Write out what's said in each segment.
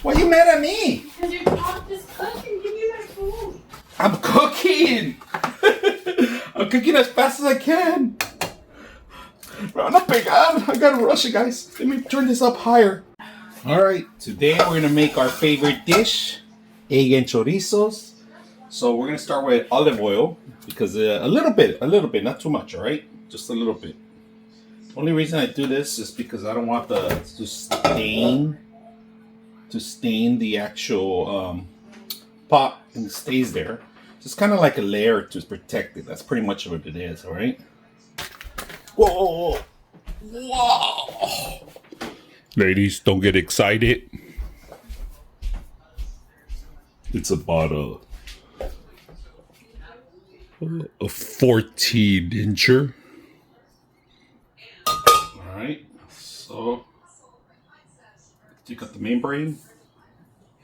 Why are you mad at me? Because you're not just cooking. Give me my food. I'm cooking. I'm cooking as fast as I can. Run up, I gotta rush it, guys. Let me turn this up higher. All right, today we're gonna make our favorite dish, egg and chorizos. So we're gonna start with olive oil because a little bit, not too much. All right, just a little bit. The only reason I do this is because I don't want to stain the actual pot, and it stays there. Just kind of like a layer to protect it. That's pretty much what it is. All right. Whoa! Whoa! Ladies, don't get excited. It's about a 14-incher. All right. So take out the membrane.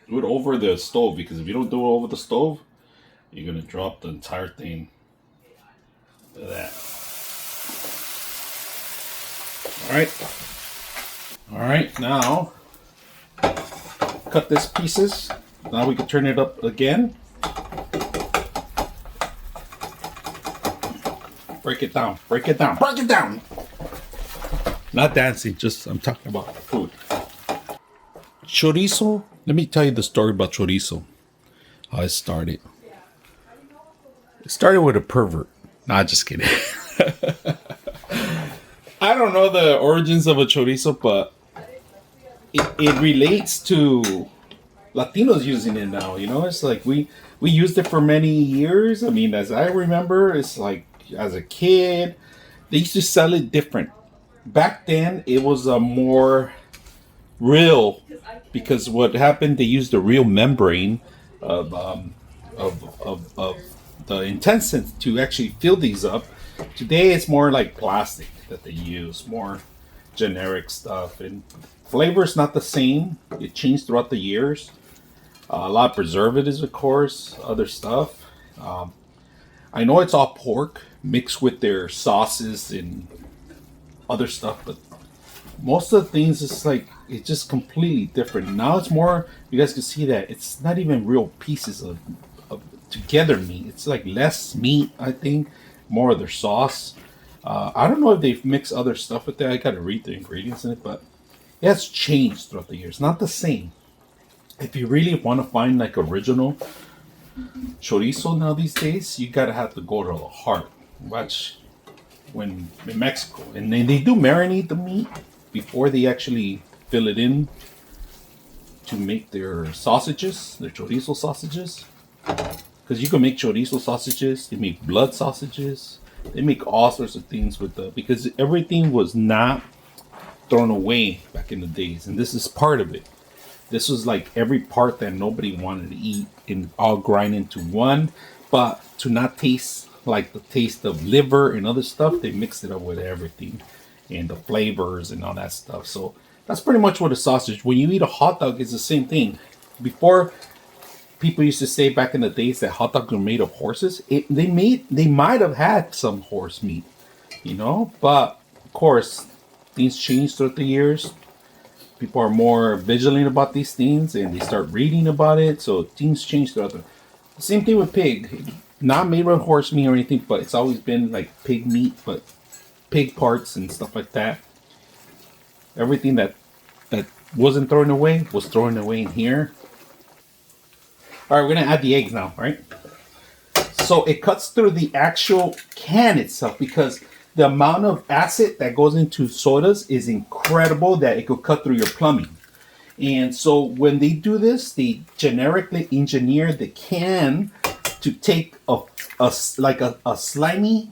Do it over the stove, because if you don't do it over the stove, you're gonna drop the entire thing. Look at that. All right, now cut this pieces. Now we can turn it up again. Break it down. Not dancing, just I'm talking about food. Chorizo, let me tell you the story about chorizo. How it started. It started with a pervert. Nah, just kidding. I don't know the origins of a chorizo, but it relates to Latinos using it now. You know, it's like we used it for many years. I mean, as I remember, it's like as a kid, they used to sell it different. Back then, it was a more real, because what happened, they used the real membrane of the intestines to actually fill these up. Today, it's more like plastic that they use, more generic stuff, and flavor is not the same. It changed throughout the years. A lot of preservatives, of course, other stuff. I know it's all pork mixed with their sauces and other stuff, but most of the things, it's just completely different. Now it's more, you guys can see that it's not even real pieces of together meat. It's like less meat, I think, more of their sauce. I don't know if they've mixed other stuff with that. I gotta read the ingredients in it, but it has changed throughout the years. Not the same. If you really want to find like original chorizo now these days, you gotta have to go to the heart. Watch when in Mexico, and then they do marinate the meat before they actually fill it in to make their sausages, their chorizo sausages. Because you can make chorizo sausages, they make blood sausages. They make all sorts of things with because everything was not thrown away back in the days. And this is part of it. This was like every part that nobody wanted to eat and all grind into one. But to not taste like the taste of liver and other stuff, they mixed it up with everything and the flavors and all that stuff. So that's pretty much what a sausage. When you eat a hot dog, it's the same thing. Before, people used to say back in the days that hot dogs were made of horses. They might have had some horse meat, you know, but of course things change throughout the years. People are more vigilant about these things and they start reading about it. So things change throughout the same thing with pig. Not made with horse meat or anything, but it's always been like pig meat, but pig parts and stuff like that. Everything that wasn't thrown away was thrown away in here. All right, we're gonna add the eggs now, right? So it cuts through the actual can itself, because the amount of acid that goes into sodas is incredible that it could cut through your plumbing. And so when they do this, they generically engineer the can to take a slimy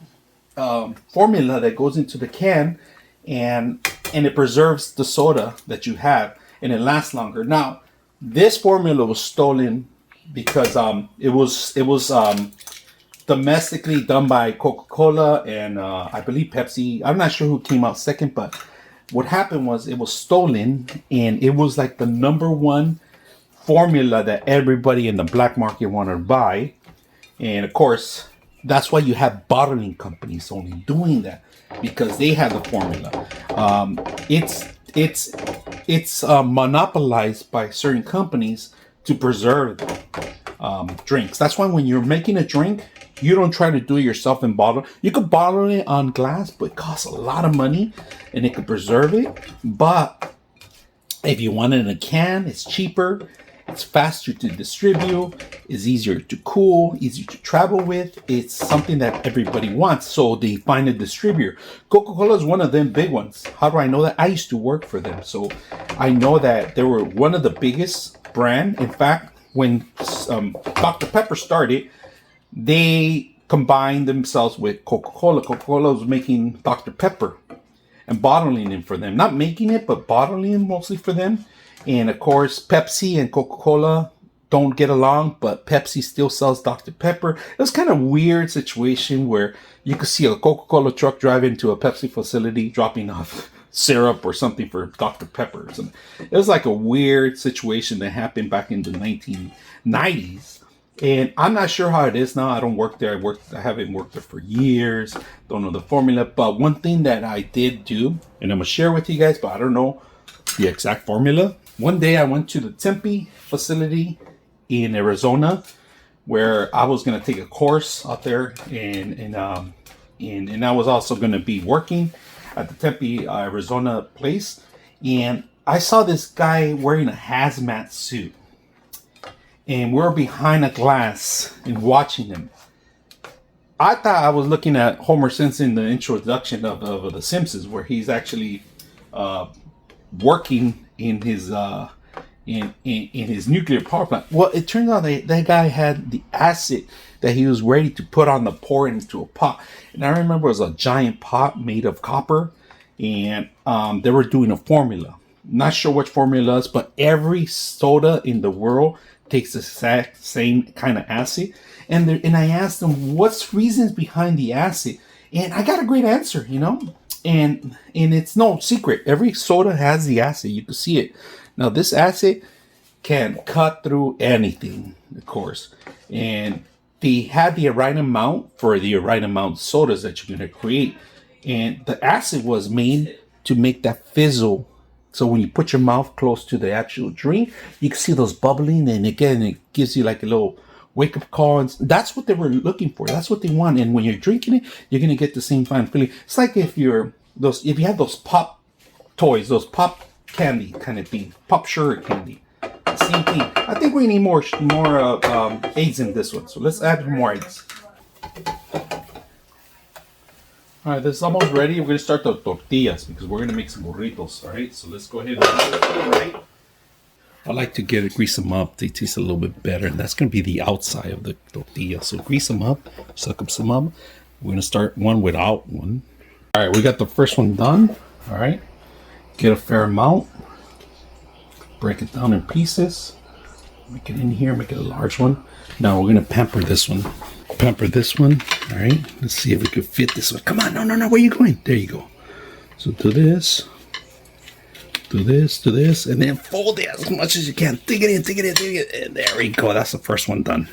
formula that goes into the can, and it preserves the soda that you have, and it lasts longer. Now, this formula was stolen because it was domestically done by Coca-Cola and I believe Pepsi. I'm not sure who came out second, but what happened was it was stolen, and it was like the number one formula that everybody in the black market wanted to buy. And of course, that's why you have bottling companies only doing that, because they have the formula. it's monopolized by certain companies to preserve drinks. That's why when you're making a drink, you don't try to do it yourself and bottle. You could bottle it on glass, but it costs a lot of money, and it could preserve it. But if you want it in a can, it's cheaper. It's faster to distribute, it's easier to cool, easier to travel with. It's something that everybody wants, so they find a distributor. Coca-Cola is one of them big ones. How do I know that? I used to work for them, so I know that they were one of the biggest brand. In fact, when Dr. Pepper started, they combined themselves with Coca-Cola. Coca-Cola was making Dr. Pepper and bottling it for them. Not making it, but bottling it mostly for them. And of course, Pepsi and Coca-Cola don't get along, but Pepsi still sells Dr. Pepper. It was kind of weird situation where you could see a Coca-Cola truck drive into a Pepsi facility dropping off syrup or something for Dr. Pepper. It was like a weird situation that happened back in the 1990s. And I'm not sure how it is now. I don't work there. I haven't worked there for years. Don't know the formula. But one thing that I did do, and I'm going to share with you guys, but I don't know the exact formula. One day I went to the Tempe facility in Arizona where I was going to take a course out there, and I was also going to be working at the Tempe, Arizona place. And I saw this guy wearing a hazmat suit, and we're behind a glass and watching him. I thought I was looking at Homer Simpson in the introduction of The Simpsons, where he's actually working in his in his nuclear power plant. Well, it turns out that guy had the acid that he was ready to put on the pour into a pot. And I remember it was a giant pot made of copper, and they were doing a formula. Not sure which formula is, but every soda in the world takes the exact same kind of acid. And I asked them what's reasons behind the acid, and I got a great answer, And it's no secret. Every soda has the acid. You can see it. Now, this acid can cut through anything, of course. And they had the right amount for the right amount of sodas that you're going to create. And the acid was made to make that fizzle. So when you put your mouth close to the actual drink, you can see those bubbling. And again, it gives you like a little wake-up call. And that's what they were looking for. That's what they want. And when you're drinking it, you're going to get the same fine feeling. It's like if you have those pop toys, those pop candy kind of thing, pop sugar candy, same thing. I think we need more eggs in this one, so let's add more eggs. All right, this is almost ready. We're gonna start the tortillas because we're gonna make some burritos. All right, so let's go ahead and do it right. I like to grease them up. They taste a little bit better, and that's gonna be the outside of the tortilla. So grease them up, suck up some up. We're gonna start one without one. All right, we got the first one done. All right, get a fair amount, break it down in pieces, make it in here, make it a large one. Now we're gonna pamper this one. All right, let's see if we can fit this one. Come on, no, where are you going? There you go. So do this, and then fold it as much as you can. Dig it in, and there we go. That's the first one done.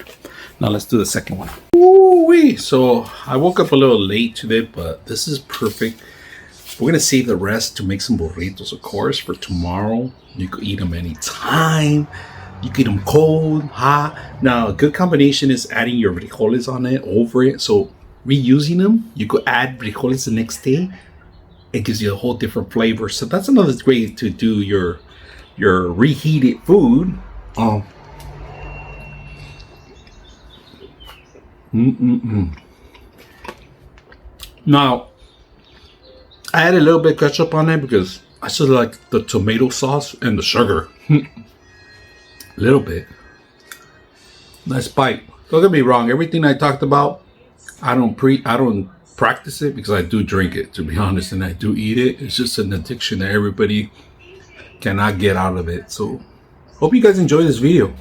Now let's do the second one. Woo-wee. So I woke up a little late today, but this is perfect. We're gonna save the rest to make some burritos, of course, for tomorrow. You could eat them anytime. You can eat them cold, hot. Now, a good combination is adding your frijoles on it, over it. So reusing them, you could add frijoles the next day. It gives you a whole different flavor. So that's another way to do your reheated food. Now, I add a little bit of ketchup on it because I just like the tomato sauce and the sugar. A little bit. Nice bite. Don't get me wrong. Everything I talked about, I don't practice it because I do drink it, to be honest, and I do eat it. It's just an addiction that everybody cannot get out of it. So, hope you guys enjoy this video.